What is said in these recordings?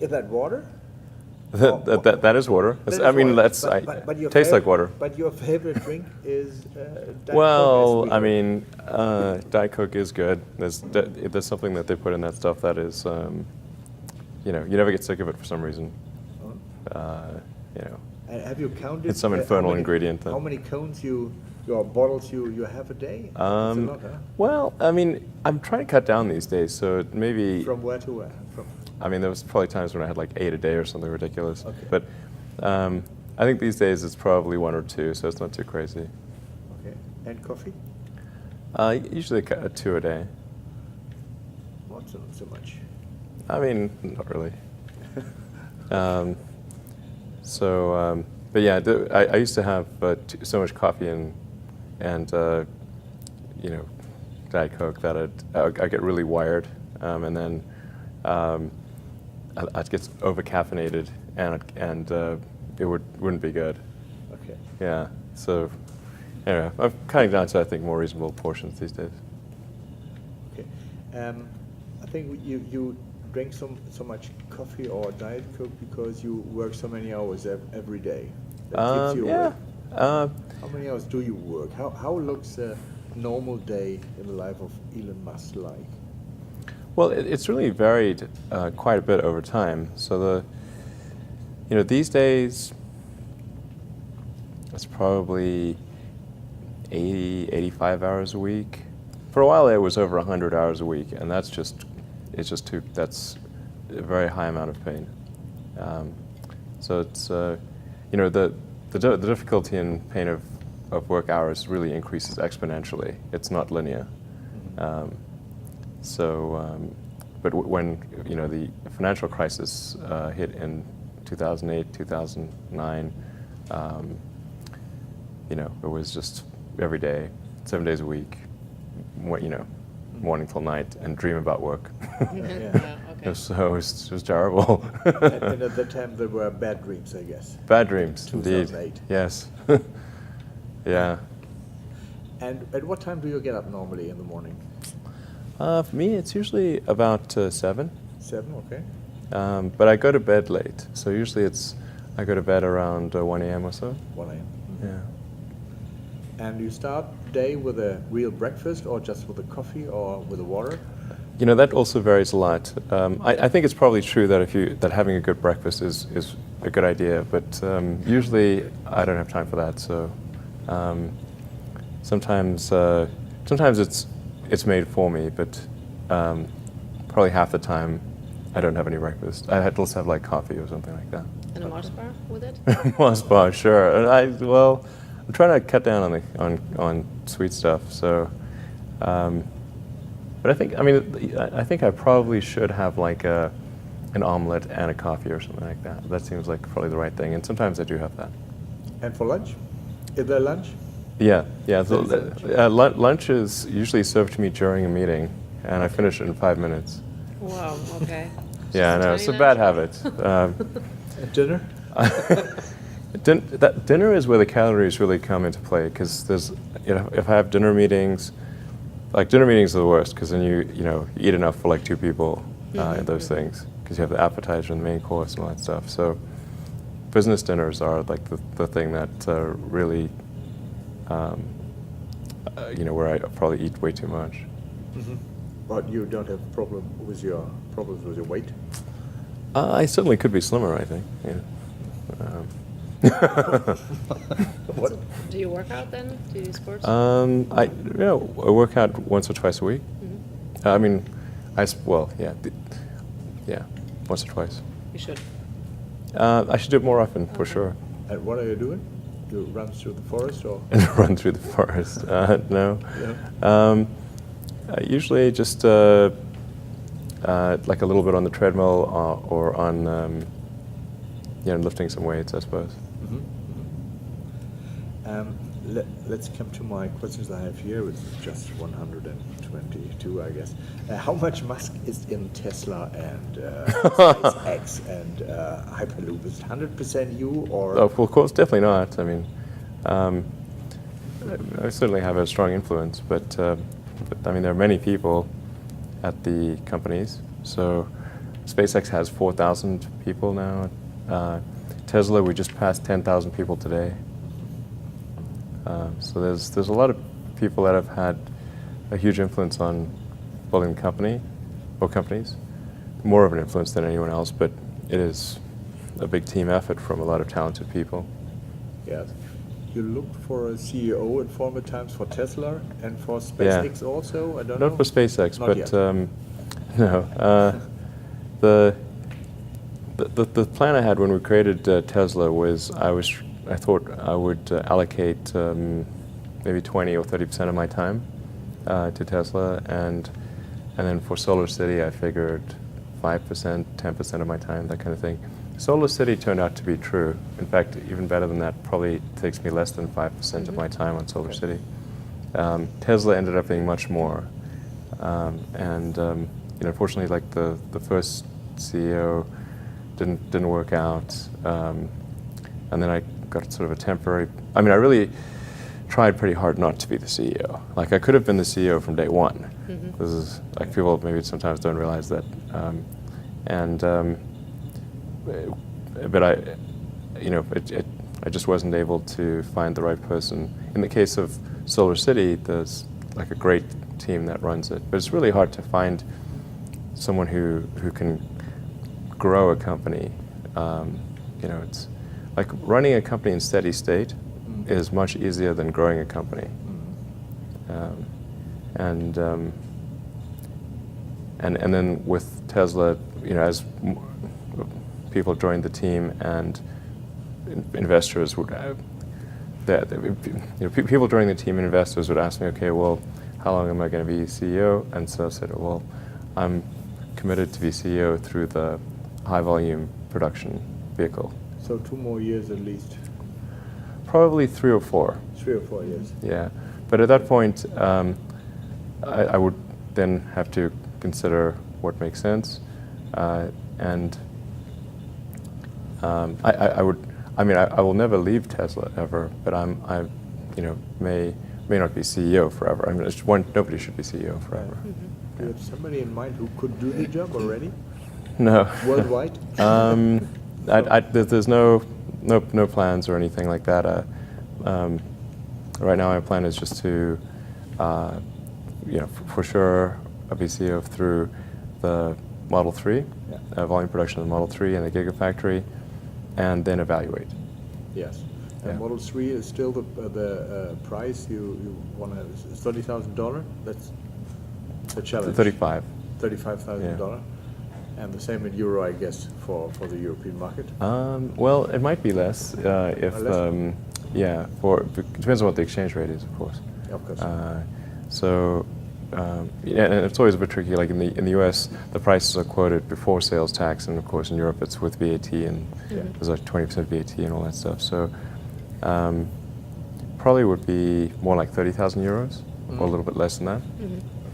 Is that water? That is water. I mean, tastes like water. But your favorite drink is Diet Well, Coke, I mean, Diet Coke is good. There's something that they put in that stuff that is, you never get sick of it for some reason. And have you counted? It's some infernal ingredient. How many cones your bottles you have a day? It's a lot, huh? Well, I mean, I'm trying to cut down these days, so maybe. From where to where? I mean, there was probably times when I had like 8 a day or something ridiculous. Okay. But I think these days it's probably 1 or 2, so it's not too crazy. Okay. And coffee? Usually 2 a day. Not so much. I mean, not really. But yeah, I used to have so much coffee and Diet Coke that I get really wired, and then I'd get over caffeinated, and it wouldn't be good. Okay. Yeah. So anyway, I'm cutting down to I think more reasonable portions these days. Okay. I think you drink so much coffee or Diet Coke because you work so many hours every day. That keeps you awake. How many hours do you work? How looks a normal day in the life of Elon Musk like? Well, it's really varied quite a bit over time. So these days, it's probably 80, 85 hours a week. For a while, it was over 100 hours a week, and that's a very high amount of pain. So it's the difficulty and pain of work hours really increases exponentially. It's not linear. But when the financial crisis hit in 2008, 2009, it was just every day, 7 days a week, morning till night, and dream about work. Yeah. Okay. So it was terrible. And at the time there were bad dreams, I guess. Bad dreams, 2008. indeed. Yes. Yeah. And at what time do you get up normally in the morning? For me, it's usually about 7. 7, okay. But I go to bed late, so usually I go to bed around 1 a.m. or so. 1 a.m. Yeah. And you start the day with a real breakfast, or just with a coffee, or with a water? That also varies a lot. I think it's probably true that having a good breakfast is a good idea, but usually I don't have time for that. So sometimes it's made for me, but probably half the time I don't have any breakfast. I had to have like coffee or something like that. And a Mars bar with it? Mars bar, sure. And I'm trying to cut down on sweet stuff. So, but I think I probably should have like an omelet and a coffee or something like that. That seems like probably the right thing. And sometimes I do have that. And for lunch? Is there lunch? Yeah. Lunch is usually served to me during a meeting, and I finish it in 5 minutes. Wow, okay. Yeah, I know, it's a bad habit. Dinner? Dinner is where the calories really come into play, because if I have dinner meetings are the worst, because then you eat enough for like 2 people in those things, because you have the appetizer and the main course and all that stuff. So business dinners are like the thing that really, where I probably eat way too much. Mm-hmm. But you don't have problems with your weight? I certainly could be slimmer, I think. What? Do you work out then? Do you do sports? I work out once or twice a week. Mm-hmm. Once or twice. You should. I should do it more often, for sure. And what are you doing? You run through the forest, or? Run through the forest? No. Yeah. Usually just like a little bit on the treadmill or on lifting some weights, I suppose. Mm-hmm. Let's come to my questions I have here. It's just 122, I guess. How much Musk is in Tesla and SpaceX and Hyperloop? Is it 100% you, or? Oh, well, of course, definitely not. I mean, I certainly have a strong influence, but I mean, there are many people at the companies, so SpaceX has 4,000 people now. Tesla, we just passed 10,000 people today. So there's a lot of people that have had a huge influence on building the company, or companies. More of an influence than anyone else, but it is a big team effort from a lot of talented people. Yes. You looked for a CEO in former times for Tesla and for SpaceX also? I don't know. Not for SpaceX, Not but yet. no. The plan I had when we created Tesla was I thought I would allocate maybe 20 or 30% of my time to Tesla, and then for Solar City I figured 5%, 10% of my time, that kind of thing. Solar City turned out to be true. In fact, even better than that, probably takes me less than 5% of my time on Solar City. Tesla ended up being much more, and unfortunately, like the first CEO didn't work out, and then I got sort of a temporary. I mean, I really tried pretty hard not to be the CEO. Like I could have been the CEO from day one. This is like people maybe sometimes don't realize that, but I just wasn't able to find the right person. In the case of Solar City, there's like a great team that runs it, but it's really hard to find someone who can grow a company. It's like running a company in steady state is much easier than growing a company. And then with Tesla, as people joined the team and investors would, people joining the team and investors would ask me, okay, well, how long am I going to be CEO? And so I said, well, I'm committed to be CEO through the high volume production vehicle. So 2 more years at least. Probably 3 or 4. 3 or 4 years. Yeah, but at that point, I would then have to consider what makes sense, and I would. I mean, I will never leave Tesla ever, but I may not be CEO forever. I mean, nobody should be CEO forever. Do you have somebody in mind who could do the job already? No. Worldwide? There's no plans or anything like that. Right now, my plan is just to, for sure, I'll be CEO through the Model 3, volume production of the Model 3 and the Gigafactory, and then evaluate. Yes. Yeah. Model 3 is still the price you want to have. Is $30,000? That's the challenge. 35. $35,000. And the same in euro, I guess, for the European market. Well, it might be less if Less? it depends on what the exchange rate is, of course. Of course. And it's always a bit tricky. Like in the U.S., the prices are quoted before sales tax, and of course in Europe it's with VAT, and there's like 20% VAT and all that stuff. So probably would be more like 30,000 euros, or a little bit less than that.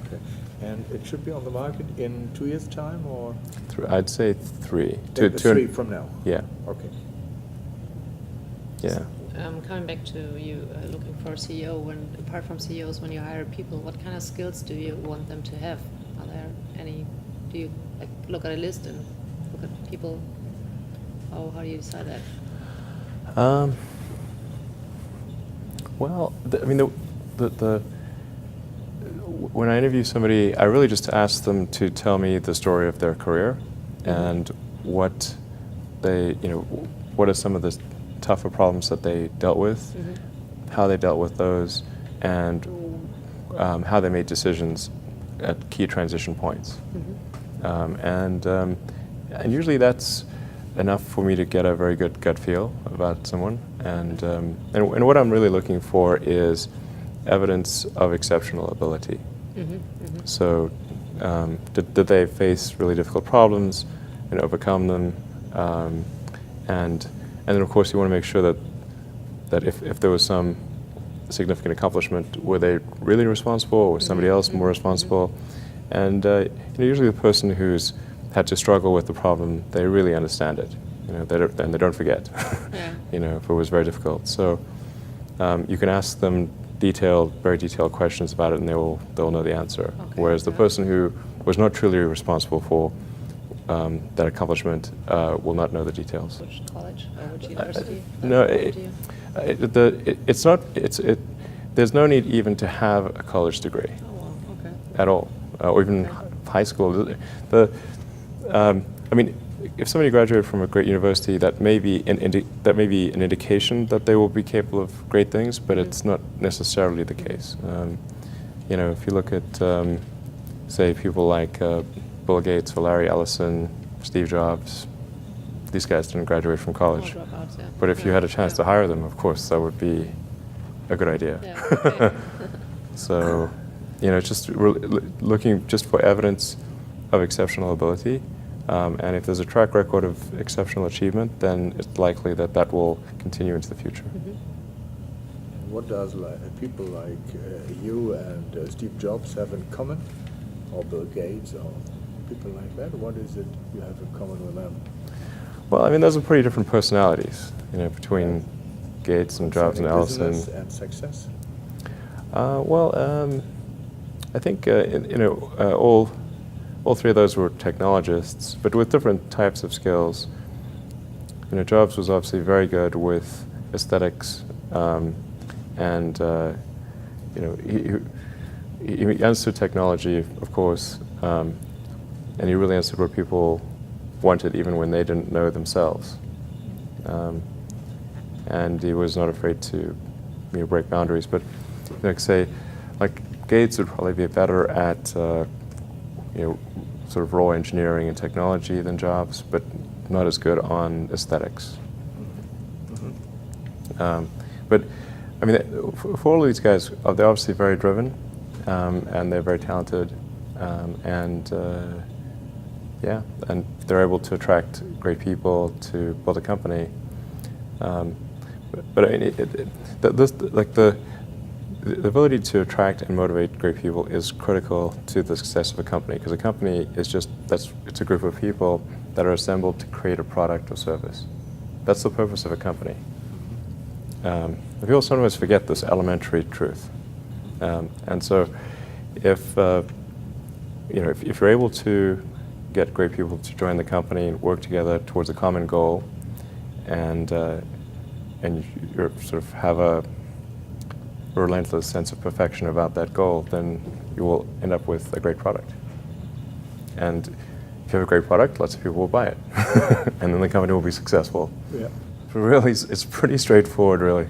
Okay. And it should be on the market in 2 years' time, or? I'd say 3. 3 from now. Yeah. Okay. Yeah. Coming back to you looking for a CEO, apart from CEOs, when you hire people, what kind of skills do you want them to have? Are there any? Do you look at a list and look at people? How do you decide that? Well, when I interview somebody, I really just ask them to tell me the story of their career and what are some of the tougher problems that they dealt with, how they dealt with those, and how they made decisions at key transition points. And usually that's enough for me to get a very good gut feel about someone. And what I'm really looking for is evidence of exceptional ability. So did they face really difficult problems and overcome them? And then of course you want to make sure that if there was some significant accomplishment, were they really responsible, or was somebody else more responsible? And usually the person who's had to struggle with the problem, they really understand it. And they don't forget. If it was very difficult. So you can ask them very detailed questions about it, and they'll know the answer. Okay. Whereas the person who was not truly responsible for that accomplishment will not know the details. Which college or which university? No, It's it's not. There's no need even to have a college degree Oh, wow, okay. at all, or even Okay. high school. I mean, if somebody graduated from a great university, that may be an indication that they will be capable of great things, but it's not necessarily the case. You know, if you look at, say, people like Bill Gates or Larry Ellison, Steve Jobs, these guys didn't graduate from college. All dropouts, yeah. But if you had a chance to Yeah. hire them, of course, that would be a good idea. Yeah, okay. So, you know, just looking just for evidence of exceptional ability, and if there's a track record of exceptional achievement, then it's likely that that will continue into the future. What does people like you and Steve Jobs have in common, or Bill Gates, or people like that? What is it you have in common with them? Well, I mean, those are pretty different personalities, you know, between Gates and Jobs and Ellison. Business and success. I think all three of those were technologists, but with different types of skills. You know, Jobs was obviously very good with aesthetics, and you know, he understood technology, of course, and he really understood what people wanted, even when they didn't know themselves. And he was not afraid to, you know, break boundaries. But, like, say, like Gates would probably be better at, you know, sort of raw engineering and technology than Jobs, but not as good on aesthetics. But I mean, for all of these guys, they're obviously very driven, and they're very talented, and yeah, and they're able to attract great people to build a company. But I mean, the ability to attract and motivate great people is critical to the success of a company, because a company is it's a group of people that are assembled to create a product or service. That's the purpose of a company. People sometimes forget this elementary truth, and so if you know, if you're able to get great people to join the company and work together towards a common goal, and you sort of have a relentless sense of perfection about that goal, then you will end up with a great product. And if you have a great product, lots of people will buy it, and then the company will be successful. Yeah. But really, it's pretty straightforward, really.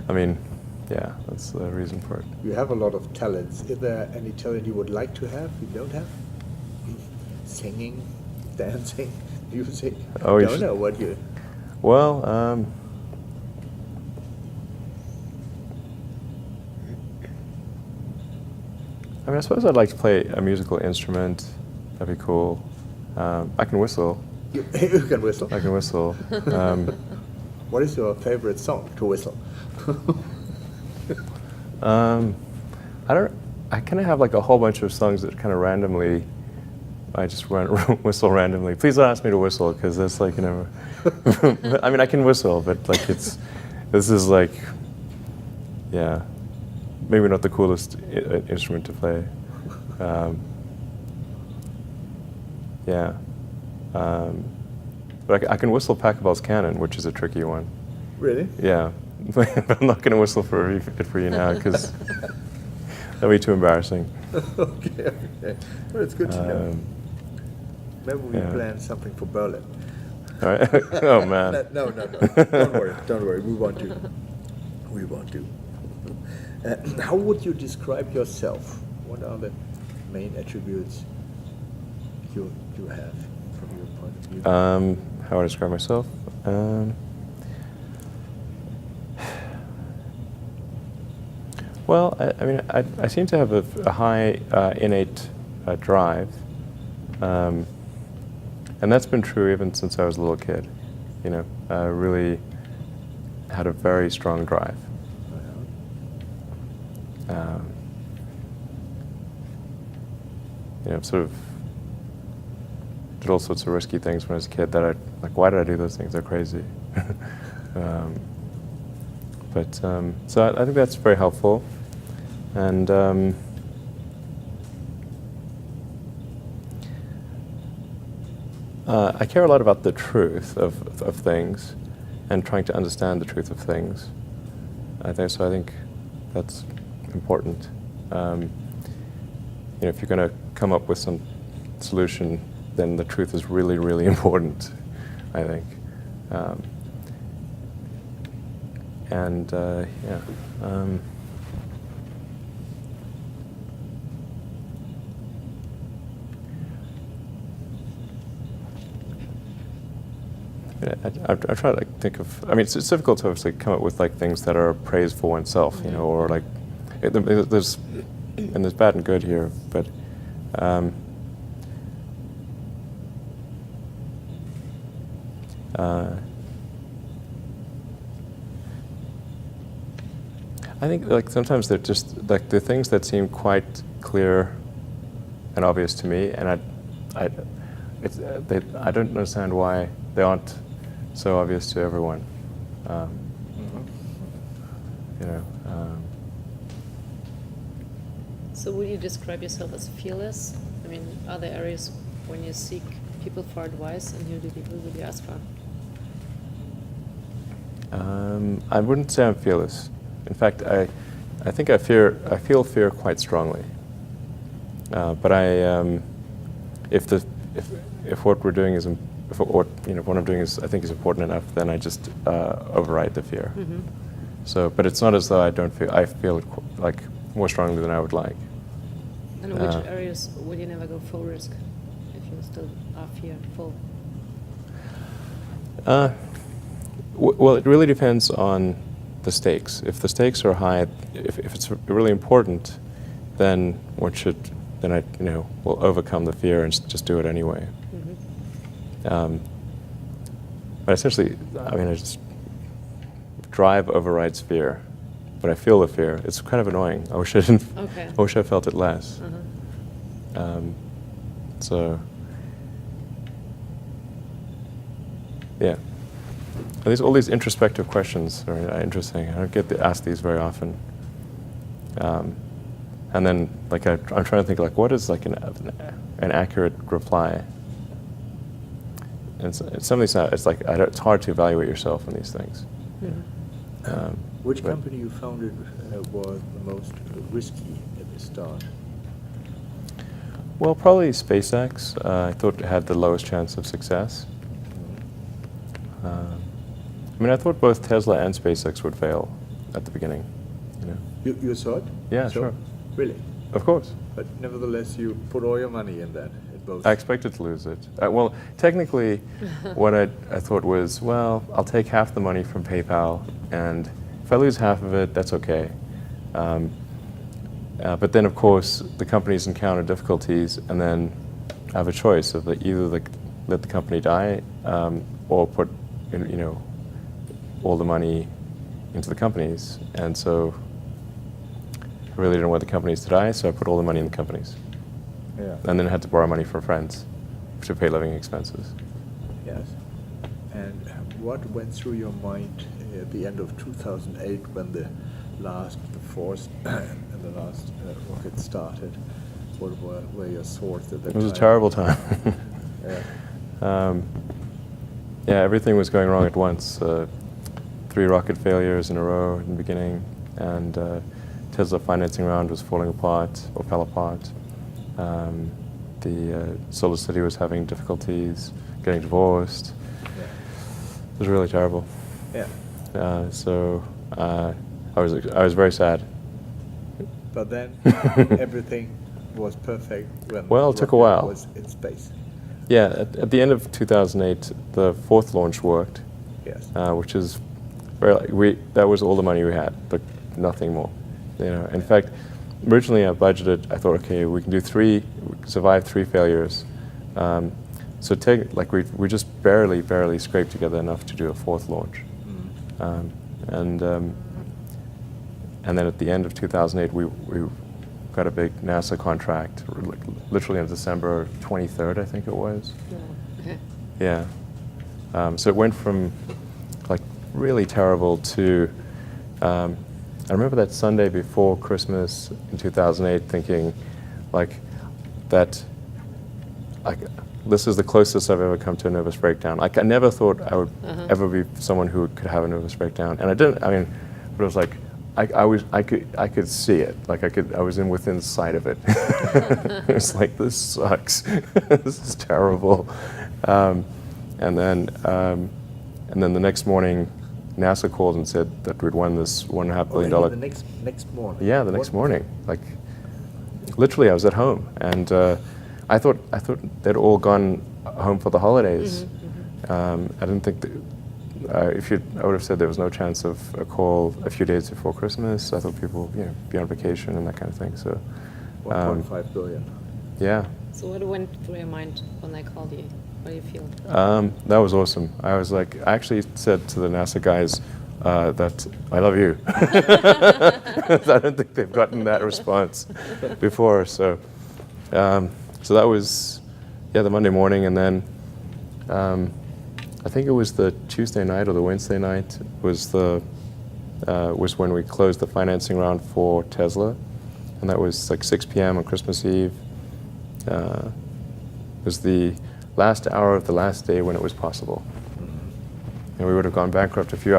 I mean, yeah, that's the reason for it. You have a lot of talents. Is there any talent you would like to have, you don't have? Singing, dancing, music? Oh, you don't should- know what you... Well, I mean, I suppose I'd like to play a musical instrument. That'd be cool. I can whistle. You can whistle. I can whistle. What is your favorite song to whistle? I kind of have like a whole bunch of songs that kind of randomly, I just whistle randomly. Please don't ask me to whistle, because that's like, you know, I mean, I can whistle, but like this is like, yeah, maybe not the coolest instrument to play. Yeah. But I can whistle Pachelbel's Canon, which is a tricky one. Really? Yeah. But I'm not going to whistle for you now, because that'd be too embarrassing. Okay. Well, it's good to know. Maybe we yeah. plan something for Berlin. All right. Oh, man. No. Don't worry. We want to. How would you describe yourself? What are the main attributes you have from your point of view? How would I describe myself? Well, I mean, I seem to have a high innate drive, and that's been true even since I was a little kid. You know, I really had a very strong drive. You know, sort of did all sorts of risky things when I was a kid that why did I do those things? They're crazy. So I think that's very helpful. And I care a lot about the truth of things and trying to understand the truth of things. I think that's important. If you're going to come up with some solution, then the truth is really, really important, I think. I try to think of. I mean, it's difficult to obviously come up with like things that are praise for oneself, or like there's bad and good here, but I think like sometimes they're just like the things that seem quite clear and obvious to me, and I don't understand why they aren't so obvious to everyone. So would you describe yourself as fearless? I mean, are there areas when you seek people for advice, and who would you ask for? I wouldn't say I'm fearless. In fact, I think I feel fear quite strongly. But if what we're doing is what I'm doing is I think is important enough, then I just override the fear. Mm-hmm. So, but it's not as though I feel it like more strongly than I would like. And in which areas would you never go full risk if you still are fearful? Well, it really depends on the stakes. If the stakes are high, if it's really important, then I will overcome the fear and just do it anyway. Mm-hmm. But essentially, I mean, I just drive overrides fear, but I feel the fear. It's kind of annoying. I wish I didn't. Okay. I wish I felt it less. Uh-huh. So, yeah. All these introspective questions are interesting. I don't get asked these very often. And then, like, I'm trying to think, like, what is like an accurate reply? And some of these, it's hard to evaluate yourself in these things. Mm-hmm. Which company you founded was the most risky at the start? Well, probably SpaceX. I thought it had the lowest chance of success. I mean, I thought both Tesla and SpaceX would fail at the beginning. You saw it? Yeah, sure. Really? Of course. But nevertheless, you put all your money in that, in both. I expected to lose it. Well, technically, what I thought was, well, I'll take half the money from PayPal, and if I lose half of it, that's okay. But then, of course, the companies encounter difficulties, and then I have a choice of either let the company die or put, all the money into the companies. And so I really didn't want the companies to die, so I put all the money in the companies. Yeah. And then I had to borrow money from friends to pay living expenses. Yes. And what went through your mind at the end of 2008 when the fourth and the last rocket started? What were your thoughts at that time? It was a terrible time. Yeah. Yeah, everything was going wrong at once. 3 rocket failures in a row in the beginning, and Tesla financing round was falling apart or fell apart. The Solar City was having difficulties, getting divorced. Yeah. It was really terrible. Yeah. So I was very sad. But then everything was perfect when Well, it took a rocket while. was in space. Yeah, at the end of 2008, the 4th launch worked. Yes. Which is that was all the money we had, but nothing more. In fact, originally I budgeted. I thought, okay, we can survive 3 failures. So we just barely scraped together enough to do a 4th launch. Mm. And then at the end of 2008, we got a big NASA contract, literally on December 23rd, I think it was. Okay. Yeah. So it went from really terrible to, I remember that Sunday before Christmas in 2008 thinking that this is the closest I've ever come to a nervous breakdown. Like, I never thought I would ever be someone who could have a nervous breakdown, and I didn't. I mean, but it was like, I could see it. Like, I was within sight of it. It was like, this sucks. This is terrible. And then the next morning, NASA called and said that we'd won this $1.5 billion. The next morning. Yeah, the next morning. Like, literally, I was at home, and I thought they'd all gone home for the holidays. I didn't think that, I would have said there was no chance of a call a few days before Christmas. I thought people, be on vacation and that kind of thing. So, 1.5 billion. Yeah. So what went through your mind when they called you? What do you feel? That was awesome. I was like, I actually said to the NASA guys that I love you. I don't think they've gotten that response before. So, so that was, the Monday morning, and then I think it was the Tuesday night or the Wednesday night was when we closed the financing round for Tesla, and that was like 6 p.m. on Christmas Eve. It was the last hour of the last day when it was possible, and we would have gone bankrupt a few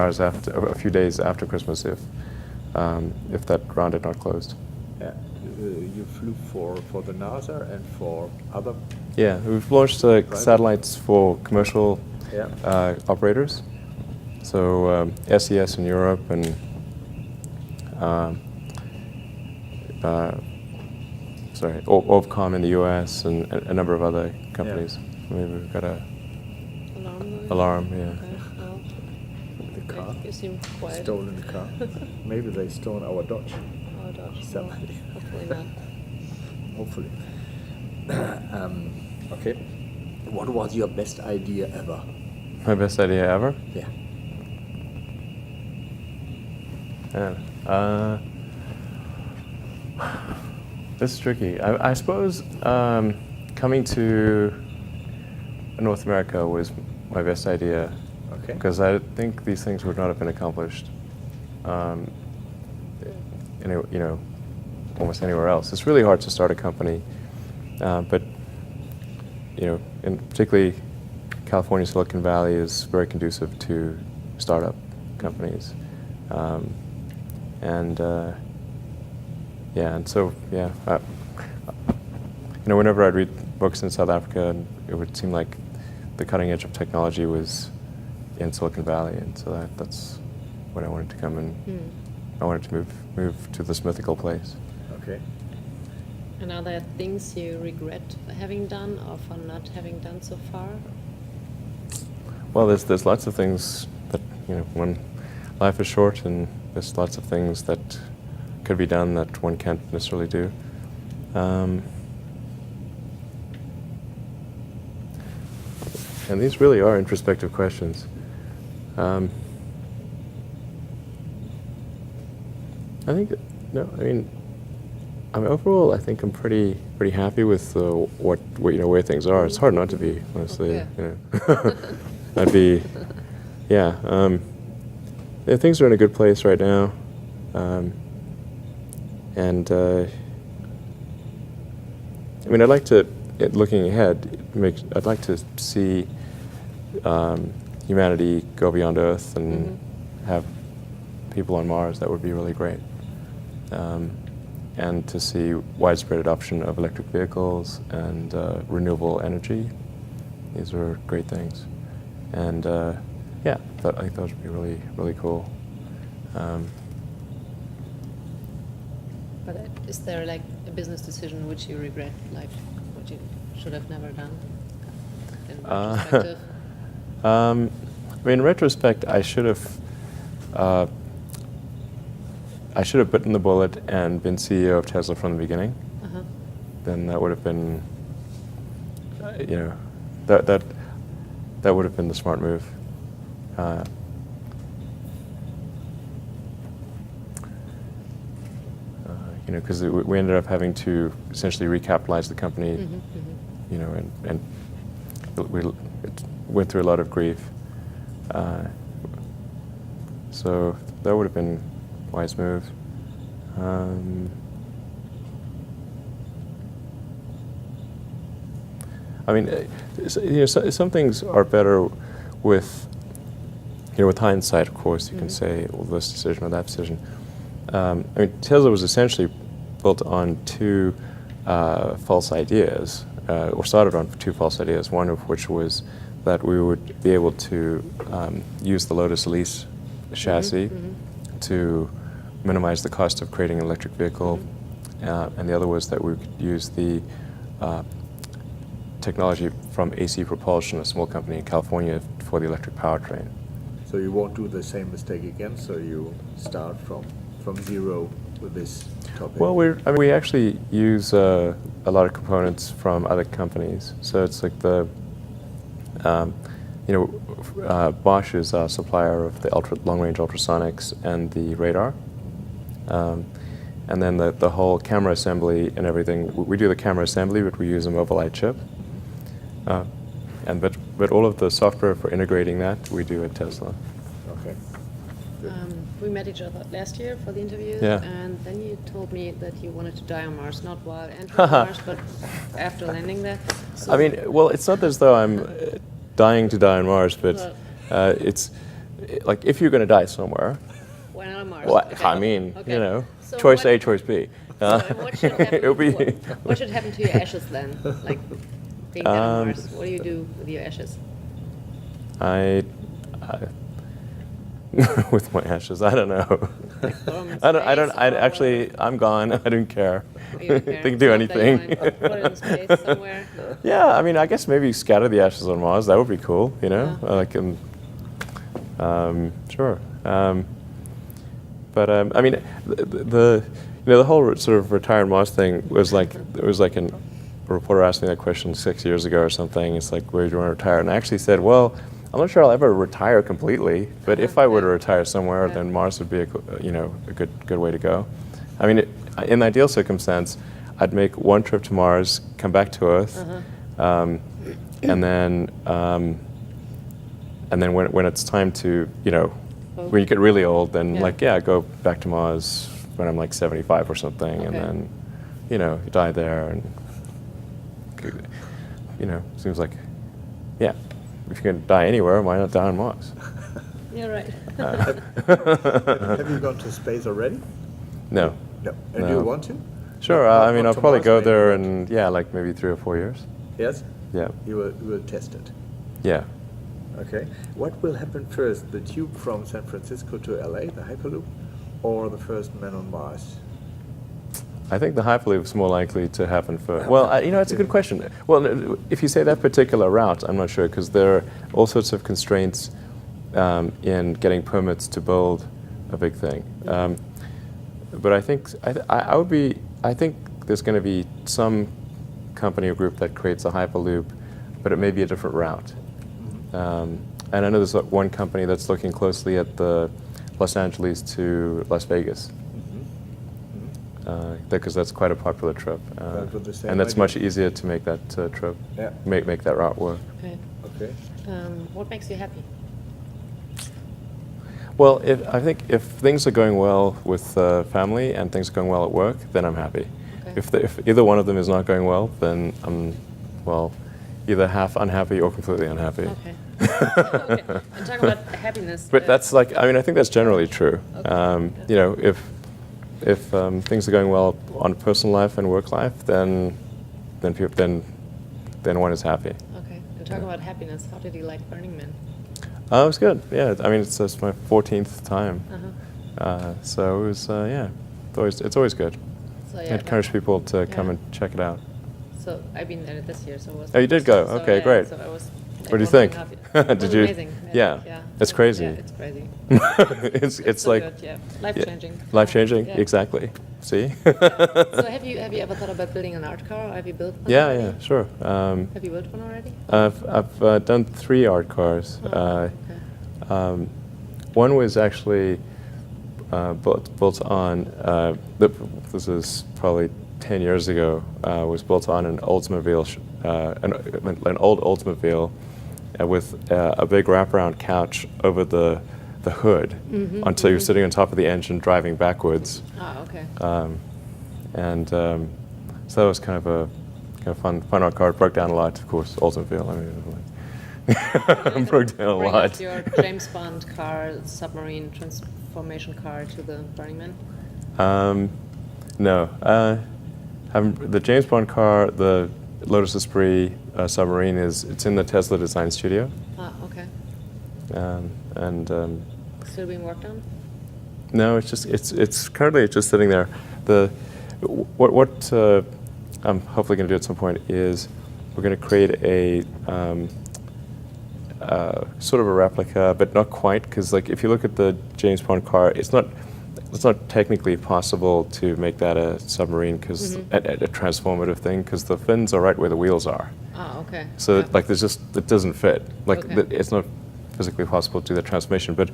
days after Christmas if that round had not closed. Yeah, you flew for the NASA and for other. Yeah, we've launched satellites for commercial operators. So SES in Europe and Orbcom in the US and a number of other companies. Maybe we've got a alarm. Yeah. Okay, well, The car. you seem quiet. Stolen the car. Maybe they stole our Dodge. Oh, Dodge. Somebody. Well, hopefully not. Hopefully. Okay. What was your best idea ever? My best idea ever? Yeah. Yeah. This is tricky. I suppose coming to North America was my best idea. Okay. Because I think these things would not have been accomplished, almost anywhere else. It's really hard to start a company, but in particularly California, Silicon Valley is very conducive to startup companies, and so whenever I'd read books in South Africa, it would seem like the cutting edge of technology was in Silicon Valley, and so that's what I wanted to come and I wanted to move to this mythical place. Okay. And are there things you regret having done or for not having done so far? Well, there's lots of things that when life is short, and there's lots of things that could be done that one can't necessarily do. And these really are introspective questions. I think overall, I think I'm pretty happy with where things are. It's hard not to be, honestly. Yeah. I'd be, things are in a good place right now, and I'd like to, looking ahead, I'd like to see humanity go beyond Earth and have people on Mars. That would be really great. And to see widespread adoption of electric vehicles and renewable energy. These are great things. And I think those would be really, really cool. But is there like a business decision which you regret, like what you should have never done in retrospective? In retrospect, I should have bitten the bullet and been CEO of Tesla from the beginning. Then that would have been, that would have been the smart move. Because we ended up having to essentially recapitalize the company, and it went through a lot of grief. So that would have been a wise move. I mean, some things are better with, with hindsight, of course, you can say, well, this decision or that decision. I mean, Tesla was essentially built on two false ideas, or started on two false ideas, one of which was that we would be able to use the Lotus Elise chassis to minimize the cost of creating an electric vehicle, and the other was that we could use the technology from AC Propulsion, a small company in California, for the electric powertrain. So you won't do the same mistake again, so you start from zero with this topic? Well, we actually use a lot of components from other companies. So it's like Bosch is our supplier of the long-range ultrasonics and the radar. And then the whole camera assembly and everything, we do the camera assembly, but we use a Mobileye chip. But all of the software for integrating that, we do at Tesla. Okay. We met each other last year for the interview, and then you told me that you wanted to die on Mars, not while entering Mars, but after landing there. So I mean, well, it's not as though I'm dying to die on Mars, but it's like if you're going to die somewhere. Why not on Mars? Well, Okay. I mean, Okay. So choice what- A, choice B. So what should happen? It'll be what should happen to your ashes then? Like being dead on Mars, what do you do with your ashes? I with my ashes, I don't know. Like throw 'em in I don't. space I or- actually, I'm gone. I don't care. You don't care. They can do It's not that you anything. wanna Put it in space somewhere. Yeah, I mean, I guess maybe scatter the ashes on Mars. That would be cool, Yeah. Like, sure. But I mean, the whole sort of retire on Mars thing was like a reporter asked me that question 6 years ago or something. It's like, where do you want to retire? And I actually said, well, I'm not sure I'll ever retire completely, but if I were to retire somewhere, then Mars would be a good way to go. I mean, in the ideal circumstance, I'd make one trip to Mars, come back to Earth, and then when it's time to, when you get really old, then go back to Mars when I'm like 75 or something, and then, you die there, and seems like, if you're gonna die anywhere, why not die on Mars? You're right. Have you gone to space already? No. No. And No. do you want to? Sure. Not- I mean, not I'll to probably Mars, go maybe, there but- in like maybe 3 or 4 years. Yes? Yeah. You will test it. Yeah. Okay. What will happen first, the tube from San Francisco to LA, the Hyperloop, or the first man on Mars? I think the Hyperloop is more likely to happen first. Well, it's a good question. Well, if you say that particular route, I'm not sure, because there are all sorts of constraints in getting permits to build a big thing. But I think I think there's going to be some company or group that creates a Hyperloop, but it may be a different route. And I know there's one company that's looking closely at the Los Angeles to Las Vegas. Because that's quite a popular trip, with the same and that's idea. much easier to make that trip, Yeah. make that route work. Okay. Okay. What makes you happy? Well, I think if things are going well with family and things are going well at work, then I'm happy. Okay. If either one of them is not going well, then I'm, either half unhappy or completely unhappy. Okay. Okay. And talk about happiness. But that's like, I think that's generally true. Okay. If things are going well on personal life and work life, then one is happy. Okay. And talk about happiness. How did you like Burning Man? It was good. Yeah, I mean it's my 14th time, so it was it's always good. So I encourage people to come and check it out. So I've been there this year. So it was. Oh, you did go? So, Okay, great. So I was. What do you think? It was Did you? amazing. Yeah. It's crazy. Yeah, it's crazy. it's so like good, yeah. Life changing. Life changing. Yeah. Exactly. See? So have you ever thought about building an art car? Have you built one? Yeah, already? yeah, sure. Have you built one already? I've done 3 art cars. Oh, okay. One was actually built on. This is probably 10 years ago. Was built on an Oldsmobile, an old Oldsmobile, with a big wraparound couch over the hood until you're sitting on top of the engine driving backwards. Oh, okay. So that was kind fun car. It broke down a lot, of course. Oldsmobile. I mean, broke down a Bring lot. us your James Bond car, submarine transformation car to the Burning Man? No. The James Bond car, the Lotus Esprit submarine, it's in the Tesla design studio. Ah, okay. Still being worked on? No, it's currently just sitting there. What I'm hopefully going to do at some point is we're going to create a sort of a replica, but not quite, because like if you look at the James Bond car, it's not technically possible to make that a submarine because a transformative thing, because the fins are right where the wheels are. Ah, okay. So Yeah. like it doesn't fit. Like Okay. it's not physically possible to do the transformation. But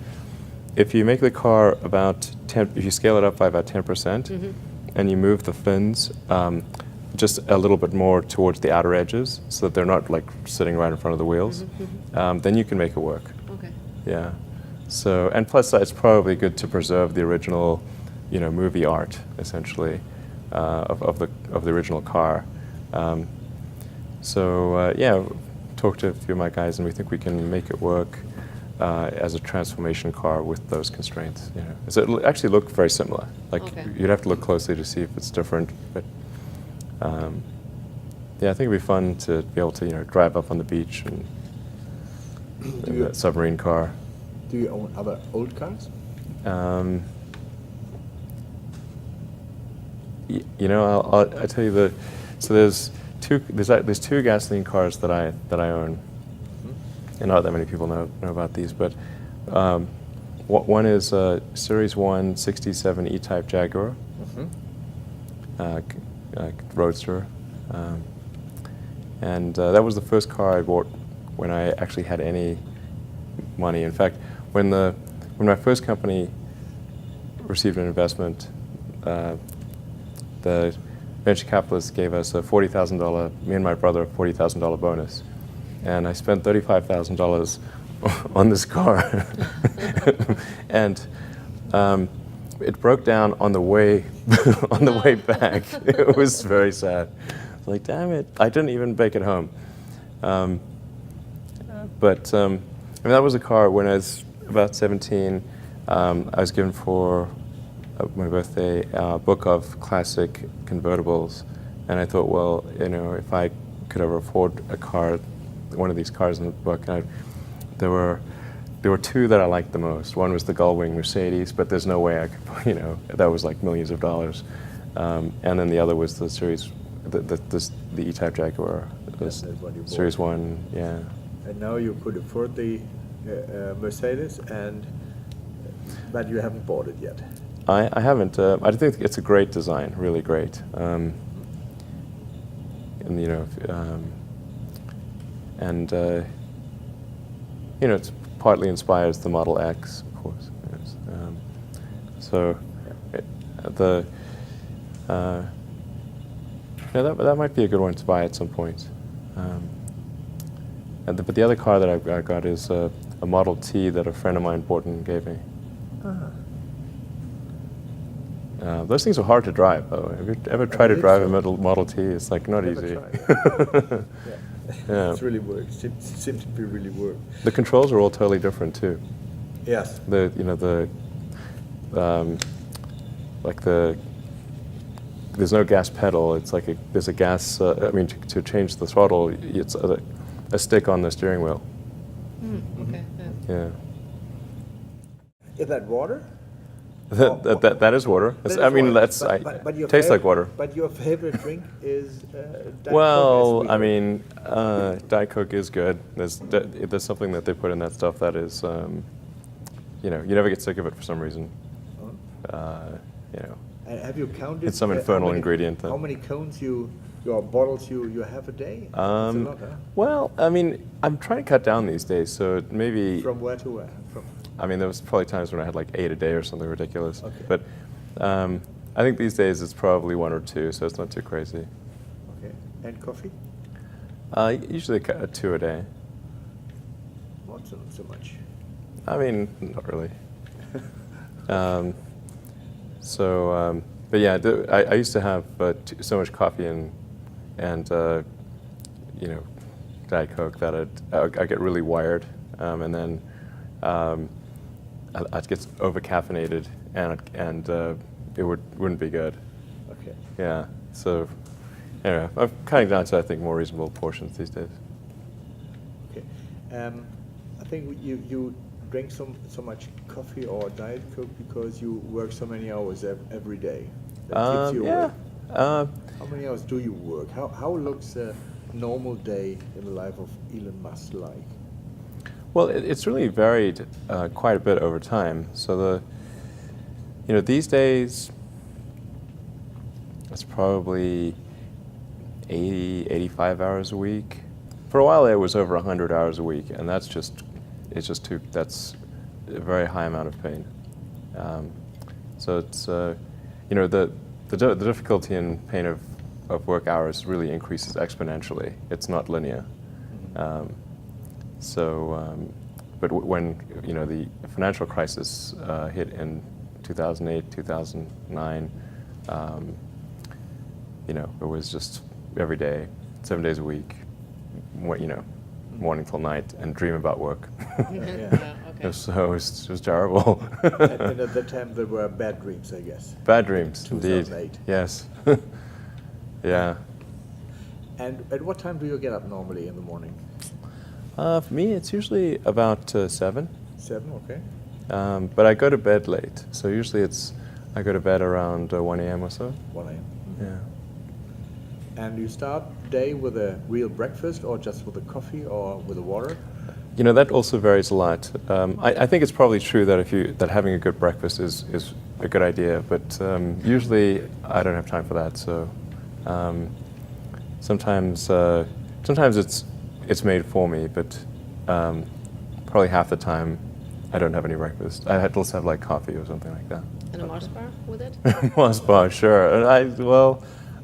if you make the car about 10, if you scale it up by about 10%, and you move the fins just a little bit more towards the outer edges, so that they're not like sitting right in front of the wheels, then you can make it work. Okay. Yeah. So, and plus it's probably good to preserve the original, movie art, essentially, of the original car. Yeah, talked to a few of my guys, and we think we can make it work as a transformation car with those constraints. So it'll actually look very similar. Like you'd have to look closely to see if it's different, but yeah, I think it'd be fun to be able to drive up on the beach and in that submarine car. Do you own other old cars? I'll tell you so there's two gasoline cars that I own, and not that many people know about these, but one is a Series 1 67 E-Type Jaguar, Roadster, and that was the first car I bought when I actually had any money. In fact, when my first company received an investment, the venture capitalists gave us a $40,000, me and my brother, a $40,000 bonus, and I spent $35,000 on this car, and it broke down on the way back. It was very sad. I was like, damn it! I didn't even make it home. But that was a car when I was about 17. I was given for my birthday a book of classic convertibles, and I thought, well, if I could ever afford a car, one of these cars in the book, there were two that I liked the most. One was the Gullwing Mercedes, but there's no way I could, that was like millions of dollars. And then the other was the Series, the E-Type Jaguar, Series 1, yeah. And now you could afford the Mercedes, but you haven't bought it yet. I haven't. I think it's a great design, really great. It's partly inspires the Model X, of course. Yes. That might be a good one to buy at some point. But the other car that I got is a Model T that a friend of mine bought and gave me. Those things are hard to drive, though. Have you ever tried to drive a Model T? It's like not easy. Yeah. It's really work. Seems to be really work. The controls are all totally different too. Yes. There's no gas pedal. It's like there's a gas. To change the throttle, it's a stick on the steering wheel. Okay. Yeah. Is that water? That is water. It tastes like water. But your favorite drink is Well, Diet Coke is good. There's something that they put in that stuff that is, you never get sick of it for some reason. And have you counted? It's some infernal ingredient. How many cones your bottles you have a day? It's a lot, huh? Well, I'm trying to cut down these days, so maybe. From where to where? There was probably times when I had like 8 a day or something ridiculous. Okay. But I think these days it's probably 1 or 2, so it's not too crazy. Okay. And coffee? Usually 2 a day. Not so much. Not really. But yeah, I used to have so much coffee in and you know, Diet Coke, that I get really wired, and then I'd get over caffeinated, and it wouldn't be good. Okay. Yeah. So anyway, I'm cutting down to, I think, more reasonable portions these days. Okay. I think you drink so much coffee or Diet Coke because you work so many hours every day. That keeps you Yeah. awake. How many hours do you work? How looks a normal day in the life of Elon Musk like? Well, it's really varied quite a bit over time. So these days, it's probably 80, 85 hours a week. For a while, it was over 100 hours a week, and that's just a very high amount of pain. So it's, the difficulty and pain of work hours really increases exponentially. It's not linear. But when the financial crisis hit in 2008, 2009, it was just every day, 7 days a week, morning till night, and dream about work. Yeah, okay. So it was terrible. And at that time, there were bad dreams, I guess. Bad dreams, 2008. indeed. Yes. Yeah. And at what time do you get up normally in the morning? For me, it's usually about 7. 7, okay. But I go to bed late, so usually I go to bed around 1 a.m. or so. 1 a.m. Yeah. And you start the day with a real breakfast, or just with a coffee, or with a water? That also varies a lot. I think it's probably true that having a good breakfast is a good idea, but usually I don't have time for that. So sometimes it's made for me, but probably half the time I don't have any breakfast. I had to also have like coffee or something like that. And a Mars bar with it? Mars bar, sure. And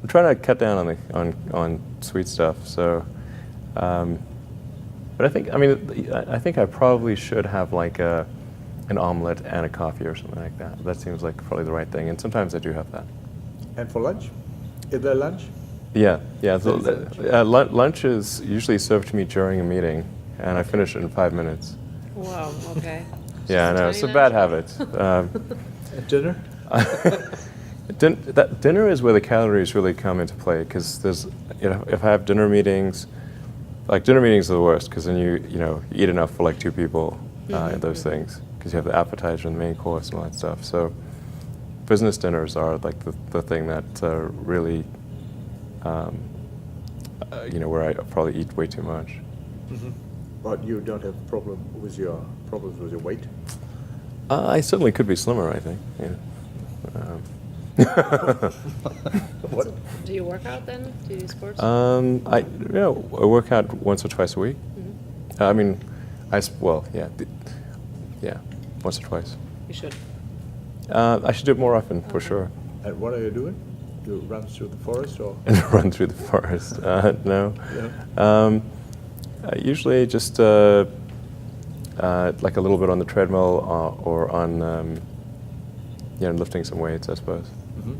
I'm trying to cut down on sweet stuff. So, but I think I probably should have like an omelet and a coffee or something like that. That seems like probably the right thing. And sometimes I do have that. And for lunch? Is there lunch? Yeah. So, lunch? lunch is usually served to me during a meeting, and I finish it in 5 minutes. Wow, okay. Yeah, I know. It's a bad habit. At dinner? Dinner is where the calories really come into play, because if I have dinner meetings, like dinner meetings are the worst, because then you eat enough for like 2 people in those things, because you have the appetizer and the main course and all that stuff. So business dinners are like the thing that really, where I probably eat way too much. Mm-hmm. But you don't have problems with your weight? I certainly could be slimmer, I think. Yeah. What? Do you work out then? Do you do sports? I work out once or twice a week. Mm-hmm. Once or twice. You should. I should do it more often, for sure. And what are you doing? You run through the forest, or? Run through the forest? No. Yeah. Usually just like a little bit on the treadmill or on lifting some weights, I suppose. Mm-hmm.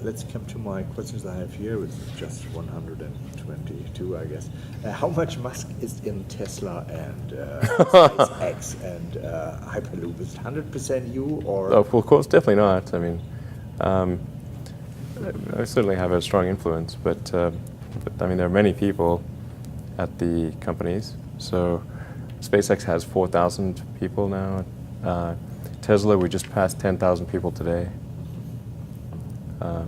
Let's come to my questions I have here. It's just 122, I guess. How much Musk is in Tesla and SpaceX and Hyperloop? Is it 100% you, or? Oh, well, of course, definitely not. I mean, I certainly have a strong influence, but I mean, there are many people at the companies. So SpaceX has 4,000 people now. Tesla, we just passed 10,000 people today.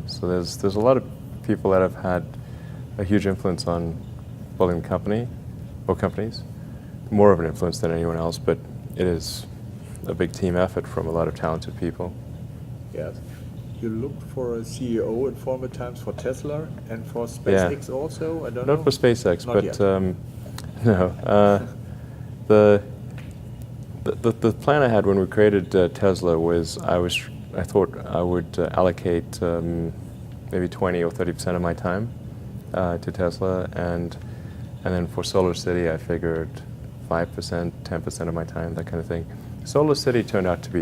So there's a lot of people that have had a huge influence on building the company, or companies. More of an influence than anyone else, but it is a big team effort from a lot of talented people. Yes. You looked for a CEO in former times for Tesla and for SpaceX also? I don't know. Not for SpaceX, Not but yet. no. The plan I had when we created Tesla was I thought I would allocate maybe 20 or 30% of my time to Tesla, and then for Solar City I figured 5%, 10% of my time, that kind of thing. Solar City turned out to be